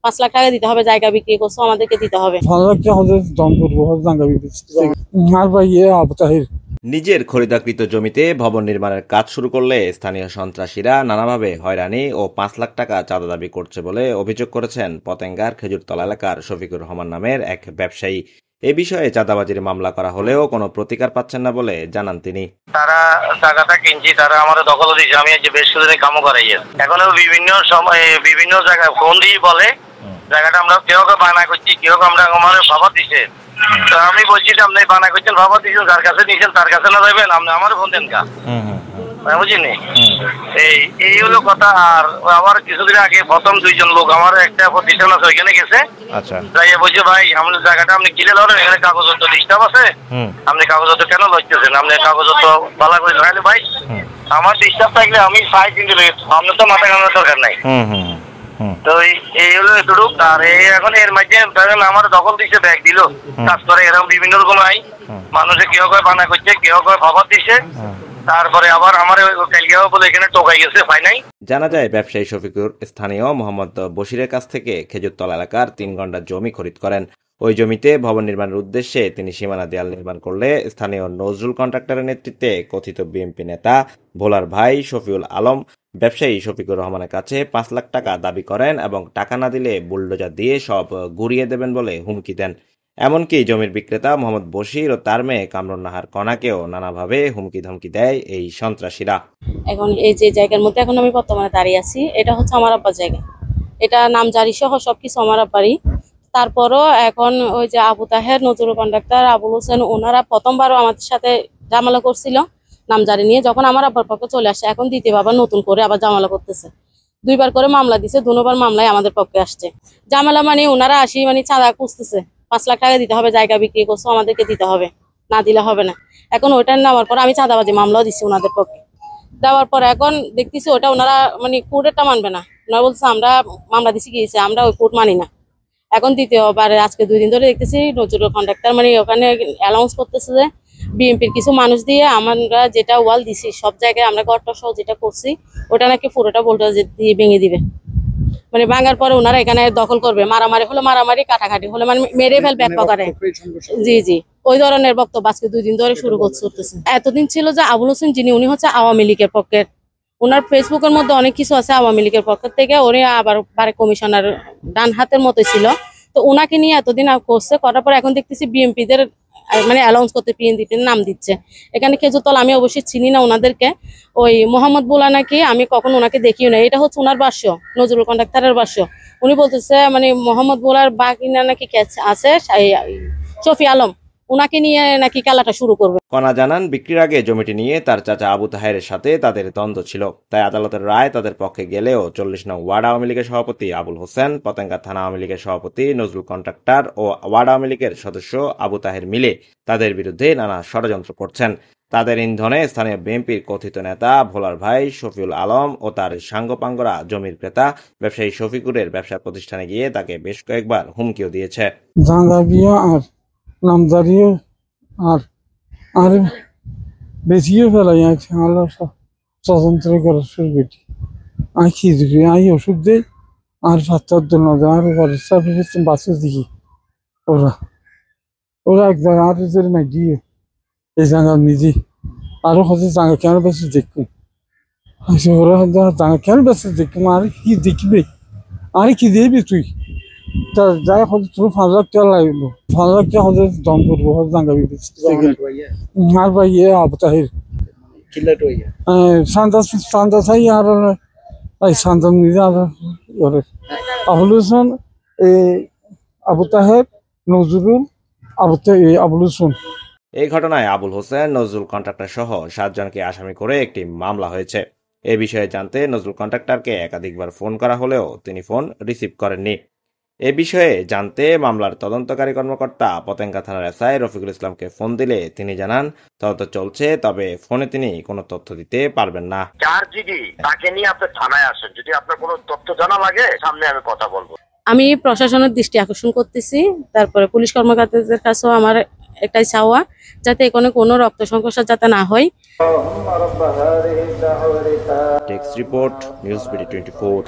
5 লাখ টাকা দিতে হবে, জায়গা বিক্রি করছো আমাদেরকে দিতে হবে। নিজের খরিদাকৃত জমিতে ভবন নির্মাণের কাজ শুরু করলে স্থানীয় সন্ত্রাসীরা নানাভাবে হয়রানি ও 5 লাখ টাকা চাঁদা দাবি করছে বলে অভিযোগ করেছেন পতেঙ্গার খেজুরতলা এলাকার শফিকুর রহমান নামের এক ব্যবসায়ী। এ বিষয়ে চাঁদাবাজির মামলা করা হলেও কোনো প্রতিকার পাচ্ছেন না বলে জানান তিনি। তারা টাকাটা কিনছি, তারা আমার দখল দিয়েছে, আমি যে বেশ কিছুদিন কামও করাইয়া এখন বিভিন্ন সময় বিভিন্ন জায়গায় ফোন দিয়ে বলে জায়গাটা আমরা কেউ বানা করছি, কেউ আমরা আমার ভাবা দিছে। তো আমি বলছি যে আপনি বানা করছেন, ভাবা দিচ্ছেন, যার কাছে নিয়েছেন তার কাছে না যাবেন, আপনি আমার ফোন দেন কা বুঝিনি। এই হলো কথা। আর আমার কিছুদিন আগে প্রথম 2 জন লোক আমার একটা প্রতিষ্ঠান আছে ওইখানে গেছে, যাইয়া বলছে ভাই আমাদের জায়গাটা আপনি কিনে ধরেন, এখানে কাগজপত্র ডিস্টার্ব আছে, আপনি কাগজপত্র কেন লইতেছেন, আপনি কাগজপত্র বালা করে ধরাইলে ভাই আমার ডিস্টার্ব থাকলে আমি চাই, কিন্তু আপনার তো মাথা কামানোর দরকার নাই। তো এই হলো এতটুক। আর এখন এর মাঝে আমার দখল দিচ্ছে, ব্যাগ দিল, কাজ করে, এরকম বিভিন্ন রকম আই মানুষে কেউ কয় বানা করছে, কেউ কয় খবর দিচ্ছে, তারপরে আবার আমার বলে এখানে টোকাই গেছে, পাই নাই। জানা যায় ব্যবসায়ী শফিকুর স্থানীয় মোহাম্মদ বশিরের কাছ থেকে খেজুরতলা এলাকার 3 ঘন্টার জমি খরিদ করেন। ওই জমিতে ভবন নির্মাণের উদ্দেশ্যে তিনি সীমানা দেয়াল নির্মাণ করলে স্থানীয় নজরুল কন্ট্রাক্টরের নেতৃত্বে কথিত বিএনপি নেতা ভোলার ভাই শফিউল আলম ব্যবসায়ী শফিকুর রহমানের কাছে 5 লাখ টাকা দাবি করেন এবং টাকা না দিলে বুলডোজার দিয়ে সব গুড়িয়ে দেবেন বলে হুমকি দেন। এমনকি জমির বিক্রেতা মোহাম্মদ বশির ও তার মেয়ে কামরুন নাহার কণাকেও নানাভাবে হুমকি ধমকি দেয় এই সন্ত্রাসীরা। এখন এই যে জায়গার মধ্যে এখন আমি বর্তমানে দাঁড়িয়ে আছি, এটা হচ্ছে আমার আব্বার জায়গা, এটা নামজারি সহ সবকিছু আমার আব্বারই। তারপরও এখন ওই যে আবু তাহের, নজরুল কন্ডাক্টর, আবুল হোসেন, ওনারা প্রথমবারও আমাদের সাথে ঝামেলা করছিল নামজারি নিয়ে, যখন আমার আব্বার পক্ষে চলে আসছে, এখন দ্বিতীয়বার আবার নতুন করে আবার ঝামেলা করতেছে। 2 বার করে মামলা দিছে, 2 বার মামলায় আমাদের পক্ষে আসছে। ঝামেলা মানে ওনারা আসি মানে চাঁদা খুঁজতেছে, 5 লাখ টাকা দিতে হবে, জায়গা বিক্রি করছো আমাদেরকে দিতে হবে, না দিলে হবে না। এখন ওইটা নেওয়ার পর আমি চাঁদাবাজি মামলাও দিচ্ছি ওনাদের পক্ষে, দেওয়ার পর এখন দেখতেছি ওটা ওনারা মানে কোর্টেরটা মানবে না। ওনারা বলছে আমরা মামলা দিছি গিয়েছে, আমরা ওই কোর্ট মানি না। এখন দ্বিতীয়বার আজকে 2 দিন ধরে দেখতেছি নজরুল কন্ডাক্টর মানে ওখানে অ্যানাউন্স করতেছে যে বিএনপির কিছু মানুষ দিয়ে আমরা যেটা ওয়াল দিছি সব জায়গায় আমরা গর্ত সহ যেটা করছি ওটা নাকি পুরোটা বোল্ডার দিয়ে ভেঙে দিবে, মানে ভাঙার পরে ওনারা এখানে দখল করবে, মারামারি হলে মারামারি, কাটাকাটি হলে মানে মেরে ফেলবে এক প্রকারে। জি ওই ধরনের বক্তব্য আজকে 2 দিন ধরে শুরু করতেছে। এতদিন ছিল যে আবুল হোসেন যিনি, উনি হচ্ছে আওয়ামী লীগের পক্ষের, ওনার ফেসবুকের মধ্যে অনেক কিছু আছে আওয়ামী লীগের পক্ষ থেকে, উনি আবার কমিশনার ডান হাতের মতো ছিল। তো ওনাকে নিয়ে এতদিন করছে, করার পর এখন দেখতেছি বিএনপিদের মানে অ্যালাউন্স করতে বিএনপির নাম দিচ্ছে। এখানে খেজুরতলা আমি অবশ্যই চিনি না ওনাদেরকে, ওই মোহাম্মদ বোলা নাকি আমি কখনো ওনাকে দেখিও না, এটা হচ্ছে ওনার ভাষ্য, নজরুল কন্ডাক্টরের ভাষ্য। উনি বলতেছে মানে মোহাম্মদ বোলার বাকিনা নাকি আছে শফি আলম, ওনাকে নিয়ে নাকি খেলাটা শুরু করবে। কণা জানান বিক্রির আগে জমিটি নিয়ে তার চাচা আবু তাহেরের সাথে তাদের দ্বন্দ্ব ছিল, তাই আদালতের রায় তাদের পক্ষে গেলেও 40 নং ওয়ার্ড আওয়ামী লীগের সভাপতি আবুল হোসেন, পতেঙ্গা থানা আওয়ামী লীগের সভাপতি নজরুল কন্ট্রাক্টর ও ওয়ার্ড আওয়ামী লীগের সদস্য আবু তাহের মিলে তাদের বিরুদ্ধে নানা ষড়যন্ত্র করছেন। তাদের ইন্ধনে স্থানীয় বিএনপির কথিত নেতা ভোলার ভাই শফিউল আলম ও তার সাঙ্গপাঙ্গরা জমির ক্রেতা ব্যবসায়ী শফিকুরের ব্যবসা প্রতিষ্ঠানে গিয়ে তাকে বেশ কয়েকবার হুমকিও দিয়েছে। নামজারিও আর বেশিও ফেলাই স্বতন্ত্র করার সুবিধি আমি কি দিবি, আমি ওষুধ দিই আর 7-8 দিন আর বাঁচে দেখি ওরা একবার আর দিয়ে এই জায়গা নিজে আরো হয়তো জায়গা কেন বেশি দেখুন, ওরা জায়গা কেন বেশি দেখুন, আর কি দেখবি, আর কি দিবি তুই যাই হয়তো তোর 5 লাখ টাকা লাগলো, 5 লাখ টাকা হয়তো দম করবো জায়গা আর ভাই আবু তাহের সান্দাসাই আর সান্দান নিজে আর আবুল হোসেন, আবু তাহের, নজরুল, আবুল হোসেন। এই ঘটনায় আবুল হোসেন, নজরুল কন্ট্রাক্টর সহ 7 জনকে আসামি করে একটি মামলা হয়েছে। এ বিষয়ে জানতে নজরুল কন্ট্রাক্টরকে একাধিকবার ফোন করা হলেও তিনি ফোন রিসিভ করেননি। এ বিষয়ে জানতে মামলার তদন্তকারী কর্মকর্তা পতেঙ্গা থানার এসআই রফিকুল ইসলামকে ফোন দিলে তিনি জানান তদন্ত চলছে, তবে ফোনে তিনি কোনো তথ্য দিতে পারবেন না। তাকে নিয়ে আপনি থানায় আসেন, যদি আপনার কোনো তথ্য জানা লাগে সামনে আমি কথা বলবো। আমি প্রশাসনের দৃষ্টি আকর্ষণ করতেছি, তারপরে পুলিশ কর্মকর্তাদের কাছেও আমার একটাই চাওয়া যাতে এখানে কোনো রক্ত সংঘর্ষ যাতে না হয়। Text report, news BD 24।